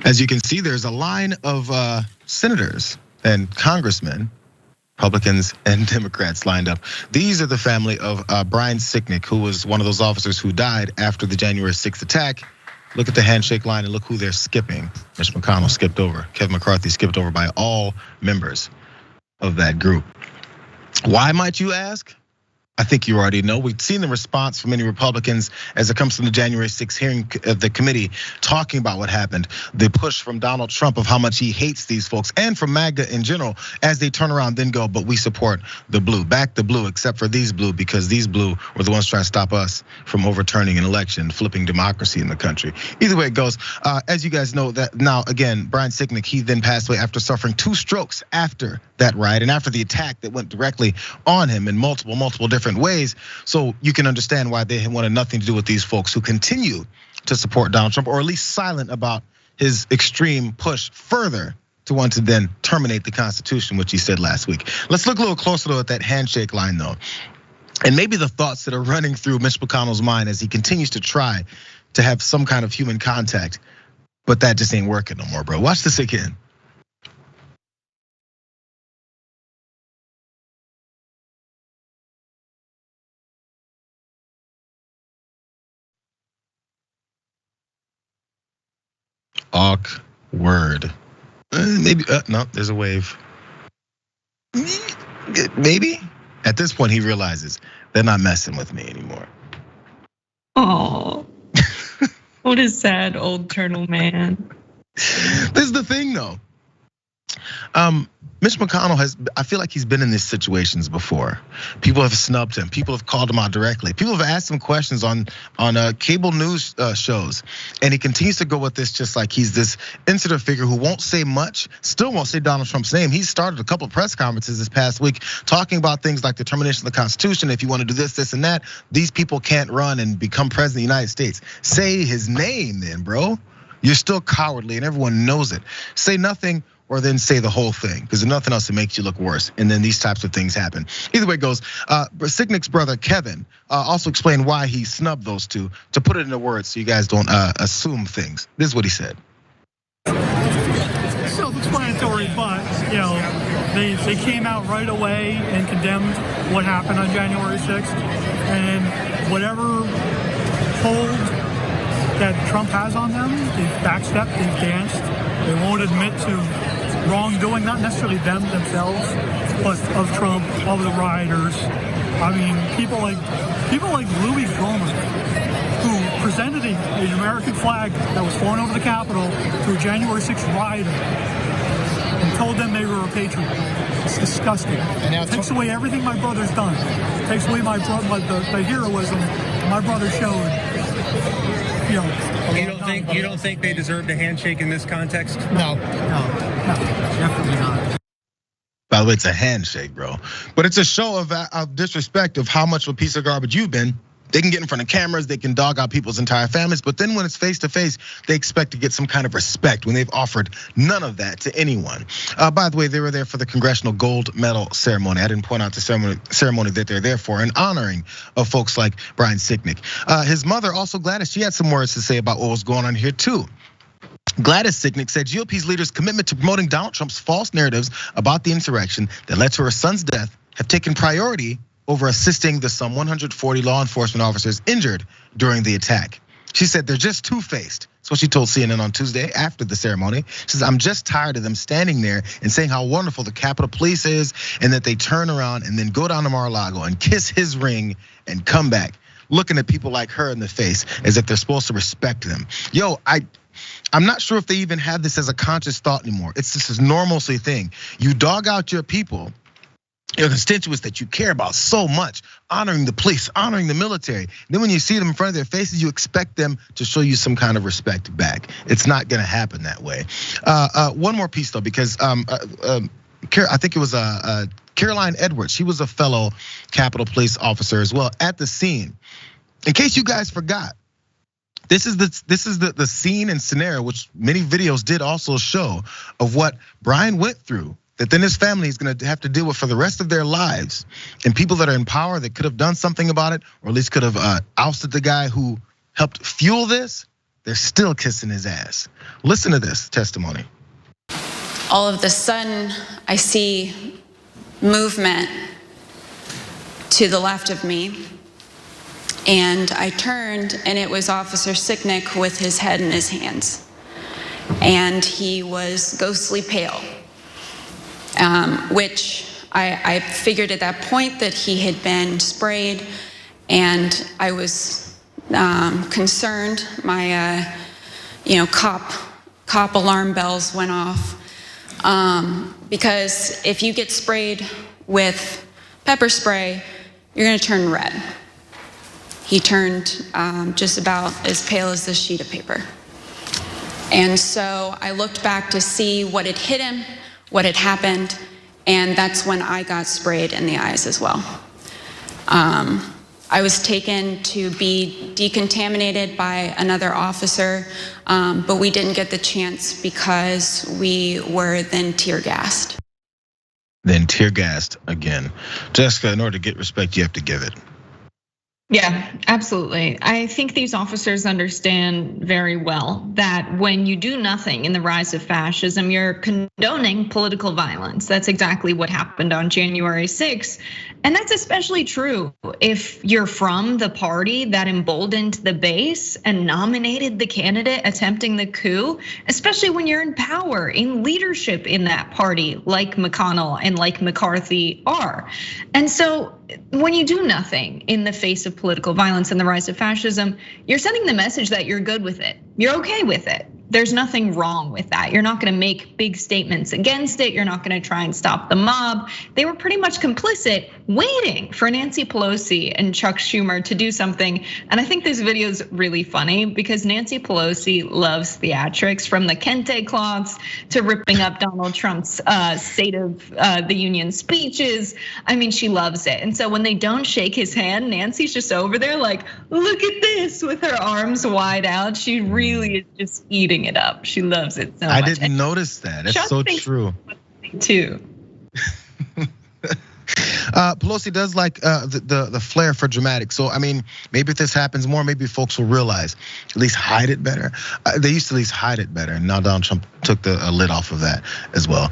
As you can see, there's a line of senators and congressmen, Republicans and Democrats lined up. These are the family of Brian Sicknick, who was one of those officers who died after the January 6th attack. Look at the handshake line and look who they're skipping. Mitch McConnell skipped over. Kevin McCarthy skipped over by all members of that group. Why, might you ask? I think you already know. We've seen the response from many Republicans as it comes to the January 6th hearing of the committee talking about what happened. The push from Donald Trump of how much he hates these folks, and from MAGA in general, as they turn around then go, but we support the blue, back the blue, except for these blue, because these blue were the ones trying to stop us from overturning an election, flipping democracy in the country. Either way it goes, as you guys know that now, again, Brian Sicknick, he then passed away after suffering 2 strokes after that riot and after the attack that went directly on him in multiple different ways. So you can understand why they wanted nothing to do with these folks who continue to support Donald Trump, or at least silent about his extreme push further to want to then terminate the Constitution, which he said last week. Let's look a little closer though at that handshake line though. And maybe the thoughts that are running through Mitch McConnell's mind as he continues to try to have some kind of human contact, but that just ain't working no more, bro. Watch this again. Awkward. Maybe, no, there's a wave. Maybe. At this point, he realizes they're not messing with me anymore. Oh, what a sad old turtle man. This is the thing though. Mitch McConnell I feel like he's been in these situations before. People have snubbed him. People have called him out directly. People have asked him questions on cable news shows. And he continues to go with this just like he's this insular figure who won't say much, still won't say Donald Trump's name. He started a couple of press conferences this past week talking about things like the termination of the Constitution. If you want to do this, this, and that, these people can't run and become president of the United States. Say his name then, bro. You're still cowardly and everyone knows it. Say nothing, or then say the whole thing, because there's nothing else that makes you look worse. And then these types of things happen. Either way it goes, Sicknick's brother, Kevin, also explained why he snubbed those two, to put it into words so you guys don't assume things. This is what he said. Self-explanatory, but they came out right away and condemned what happened on January 6th. And whatever hold that Trump has on them, they've backstepped, they've danced. They won't admit to wrongdoing, not necessarily them themselves, but of Trump, of the rioters. I mean, people like Louis Gohmert, who presented an American flag that was flown over the Capitol to a January 6th rioter and told them they were a patriot. It's disgusting. It takes away everything my brother's done. It takes away the heroism my brother showed. You don't think they deserved a handshake in this context? No, definitely not. By the way, it's a handshake, bro. But it's a show of disrespect of how much of a piece of garbage you've been. They can get in front of cameras, they can dog out people's entire families, but then when it's face to face, they expect to get some kind of respect when they've offered none of that to anyone. By the way, they were there for the Congressional Gold Medal ceremony. I didn't point out the ceremony that they're there for, an honoring of folks like Brian Sicknick. His mother, also Gladys, she had some words to say about what was going on here too. Gladys Sicknick said GOP's leaders' commitment to promoting Donald Trump's false narratives about the insurrection that led to her son's death have taken priority over assisting the some 140 law enforcement officers injured during the attack. She said they're just two-faced. That's what she told CNN on Tuesday after the ceremony. She says, I'm just tired of them standing there and saying how wonderful the Capitol Police is, and that they turn around and then go down to Mar-a-Lago and kiss his ring and come back, looking at people like her in the face as if they're supposed to respect them. I'm not sure if they even have this as a conscious thought anymore. It's just this normalcy thing. You dog out your people, your constituents that you care about so much, honoring the police, honoring the military. Then when you see them in front of their faces, you expect them to show you some kind of respect back. It's not gonna happen that way. One more piece though, because I think it was Caroline Edwards. She was a fellow Capitol Police officer as well at the scene. In case you guys forgot, this is the scene and scenario, which many videos did also show, of what Brian went through, that then his family is gonna have to deal with for the rest of their lives. And people that are in power that could have done something about it, or at least could have ousted the guy who helped fuel this, they're still kissing his ass. Listen to this testimony. All of a sudden, I see movement to the left of me. And I turned, and it was Officer Sicknick with his head in his hands. And he was ghostly pale, which I figured at that point that he had been sprayed, and I was concerned. My, cop alarm bells went off, because if you get sprayed with pepper spray, you're gonna turn red. He turned just about as pale as this sheet of paper. And so I looked back to see what had hit him, what had happened, and that's when I got sprayed in the eyes as well. I was taken to be decontaminated by another officer, but we didn't get the chance because we were then tear gassed. Then tear gassed again. Jessica, in order to get respect, you have to give it. Yeah, absolutely. I think these officers understand very well that when you do nothing in the rise of fascism, you're condoning political violence. That's exactly what happened on January 6th. And that's especially true if you're from the party that emboldened the base and nominated the candidate attempting the coup, especially when you're in power, in leadership in that party, like McConnell and like McCarthy are. And so when you do nothing in the face of political violence and the rise of fascism, you're sending the message that you're good with it. You're okay with it. There's nothing wrong with that. You're not gonna make big statements against it. You're not gonna try and stop the mob. They were pretty much complicit, waiting for Nancy Pelosi and Chuck Schumer to do something. And I think this video is really funny because Nancy Pelosi loves theatrics, from the kente cloths to ripping up Donald Trump's State of the Union speeches. I mean, she loves it. And so when they don't shake his hand, Nancy's just over there like, look at this, with her arms wide out. She really is just eating it up. She loves it so much. I didn't notice that. That's so true. Too. Pelosi does like the flair for dramatic. So I mean, maybe if this happens more, maybe folks will realize, at least hide it better. They used to at least hide it better, and now Donald Trump took the lid off of that as well.